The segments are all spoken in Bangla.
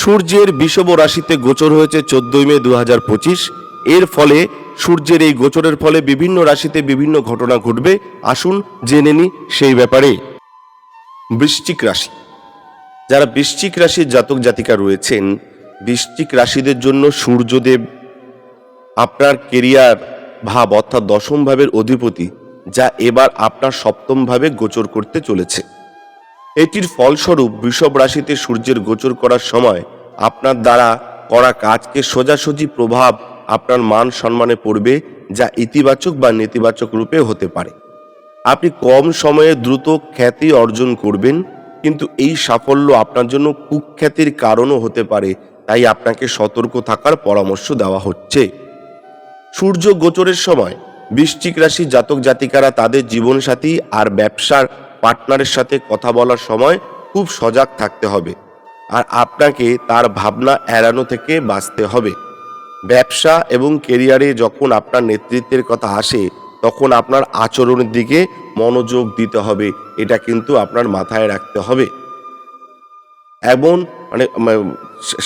সূর্যের বিষব রাশিতে গোচর হয়েছে 14 মে 2025। এর ফলে সূর্যের এই গোচরের ফলে বিভিন্ন রাশিতে বিভিন্ন ঘটনা ঘটবে। আসুন জেনে নি সেই ব্যাপারে। বৃশ্চিক রাশি, যারা বৃশ্চিক রাশির জাতক জাতিকা রয়েছেন, বৃশ্চিক রাশিদের জন্য সূর্যদেব আপনার কেরিয়ার ভাব অর্থাৎ দশম ভাবের অধিপতি, যা এবার আপনার সপ্তম ভাবে গোচর করতে চলেছে। এটির ফলস্বরূপ বৃষভ রাশিতে সূর্যের গোচর করার সময় আপনার দ্বারা করা কাজকে সোজাসুজি প্রভাব আপনার মান সম্মানে পড়বে, যা ইতিবাচক বা নেতিবাচক রূপে হতে পারে। আপনি কম সময়ে দ্রুত খ্যাতি অর্জন করবেন, কিন্তু এই সাফল্য আপনার জন্য কুখ্যাতির কারণও হতে পারে, তাই আপনাকে সতর্ক থাকার পরামর্শ দেওয়া হচ্ছে। সূর্য গোচরের সময় বৃশ্চিক রাশি জাতক জাতিকারা তাদের জীবনসাথী আর ব্যবসার পার্টনারের সাথে কথা বলার সময় খুব সজাগ থাকতে হবে, আর আপনাকে তার ভাবনা এড়ানো থেকে বাঁচতে হবে। ব্যবসা এবং কেরিয়ারে যখন আপনার নেতৃত্বের কথা আসে, তখন আপনার আচরণের দিকে মনোযোগ দিতে হবে, এটা কিন্তু আপনার মাথায় রাখতে হবে। এমন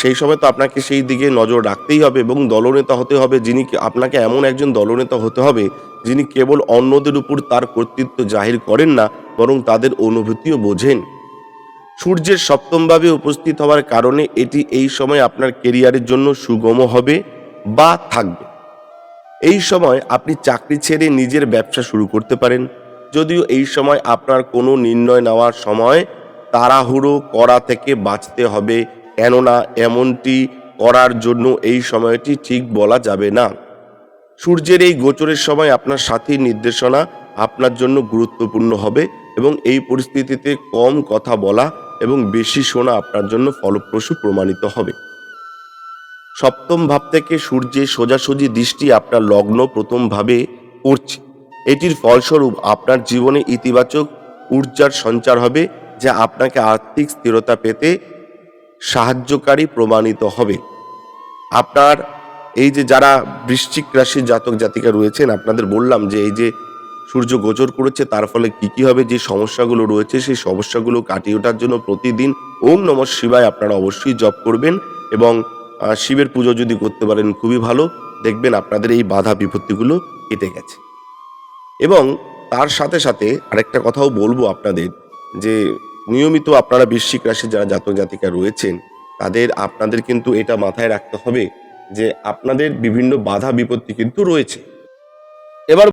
সেই সময় তো আপনাকে সেই দিকে নজর রাখতেই হবে এবং দলনেতা হতে হবে, যিনি আপনাকে এমন একজন দলনেতা হতে হবে যিনি কেবল অন্যদের উপর তার কর্তৃত্ব জাহির করেন না, বরং তাদের অনুভূতিও বোঝেন। সূর্যের সপ্তমভাবে উপস্থিত হওয়ার কারণে এটি এই সময় আপনার কেরিয়ারের জন্য সুগম হবে বা থাকবে। এই সময় আপনি চাকরি ছেড়ে নিজের ব্যবসা শুরু করতে পারেন। যদিও এই সময় আপনার কোনো নির্ণয় নেওয়ার সময় তাড়াহুড়ো করা থেকে বাঁচতে হবে, কেননা এমনটি করার জন্য এই সময়টি ঠিক বলা যাবে না। সূর্যের এই গোচরের সময় আপনার সাথীর নির্দেশনা আপনার জন্য গুরুত্বপূর্ণ হবে এবং এই পরিস্থিতিতে কম কথা বলা এবং বেশি শোনা আপনার জন্য ফলপ্রসূ প্রমাণিত হবে। সপ্তম ভাব থেকে সূর্যের সোজাসুজি দৃষ্টি আপনার লগ্ন প্রথম ভাবে পড়ছে। এটির ফলস্বরূপ আপনার জীবনে ইতিবাচক ঊর্জার সঞ্চার হবে, যা আপনাকে আর্থিক স্থিরতা পেতে সাহায্যকারী প্রমাণিত হবে। আপনার এই যে যারা বৃশ্চিক রাশির জাতক জাতিকা রয়েছেন, আপনাদের বললাম যে এই যে সূর্য গোচর করেছে তার ফলে কি হবে, যে সমস্যাগুলো রয়েছে সেই সমস্যাগুলো কাটিয়ে ওঠার জন্য প্রতিদিন ওম নমঃ শিবায় আপনারা অবশ্যই জপ করবেন এবং শিবের পুজো যদি করতে পারেন খুবই ভালো। দেখবেন আপনাদের এই বাধা বিপত্তিগুলো কেটে গেছে। এবং তার সাথে সাথে আরেকটা কথাও বলবো আপনাদের, যে নিয়মিত আপনারা বৃশ্চিক রাশির যারা জাতক জাতিকা রয়েছেন আপনাদের কিন্তু এটা মাথায় রাখতে হবে যে আপনাদের বিভিন্ন বাধা বিপত্তি কিন্তু রয়েছে। এবার